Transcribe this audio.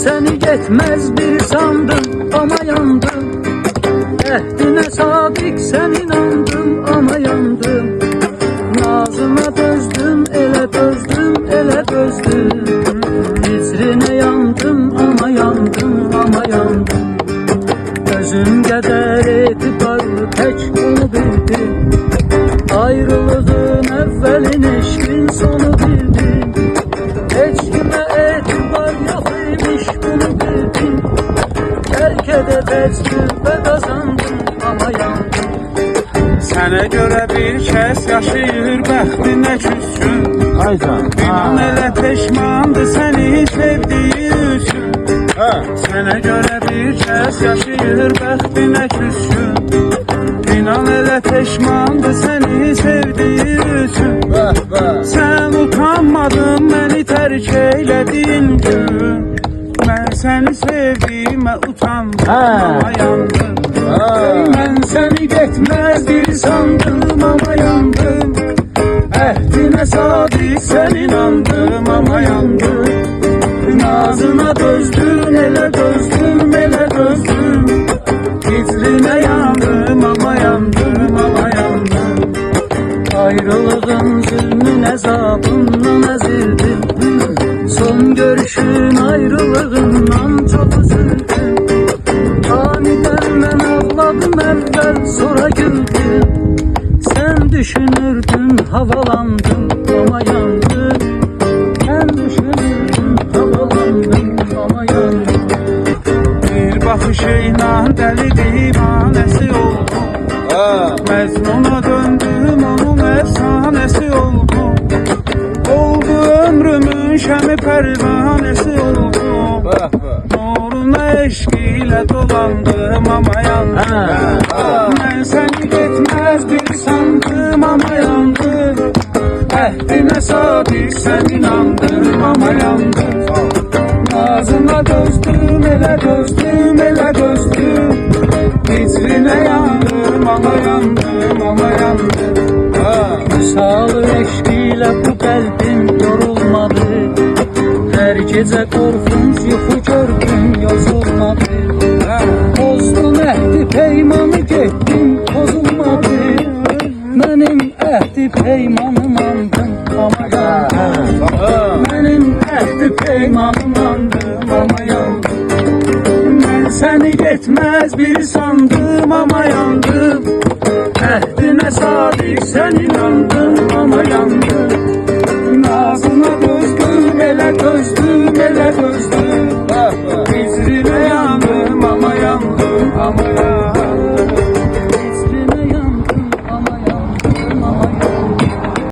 seni geçmez bir sandım ama yandım. Ehdine sadık sen inandım ama yandım. Nazına dözdüm, ele dözdüm, ele dözdüm. Vitrine yandım ama yandım ama yandım. Gözüm kadar etibarlı tek onu bildim. Ayrılığın evvelin eşkin sonu bildim. Hiç kime etibar yok imiş bunu bildim. Terk ede tecrübe kazandım ama yandım. Sənə görə bir kəs yaşayır bəxtinə küskün. İnan elə peşmandır səni sevdiyi üçün. Sənə görə bir kəs yaşayır bəxtinə küskün. İnan elə peşmandır səni sevdiyi üçün. Sən utanmadın məni tərk eylədiyin gün. Mən səni sevdiyimə utandım ama yandım. Mən səni getməz bir sandım ama yandım. Ehdine sadık sen inandım ama yandım. Nazına dözdüm, ele dözdüm, ele dözdüm. Vitrine yandım ama yandım ama yandım. Ayrılığın zulmün ezabından ezildim. Son görüşün ayrılığından çok üzüldüm. Aniden ben ağladım evvel sonra güldüm. Sen düşünürdün havalandım ama yandım. Sen düşünürdün havalandım ama yandım. Bir baxışıyla dəli divanəsi oldum. Məcnuna döndüm onun efsanesi oldum. Oldu ömrümün şəmi pərvanəsi oldum. Nuruna eşq ilə dolandım ama yandım. Mən səni getməz bir sandım ama yandım. Ehdine sadık sen inandım ama yandım. Nazına dözdüm, ele dözdüm, ele dözdüm. Vitrine yandım ama yandım ama yandım. Misal eşkiyle bu kalbim yorulmadı. Her gece korkunç yuxu gördüm yazılmadı. Bozdum ehdi peymanı getdim bozulmadı. Benim ehdi peymanım andım ama yandım. Benim ehdi peymanım andım ama yandım. Ben seni getmez bir sandım ama yandım. Ehdine sadık sen inandım ama yandım. Nazına dözdüm, ele dözdüm, ele dözdüm. Vitrine yandım ama yandım ama yandım.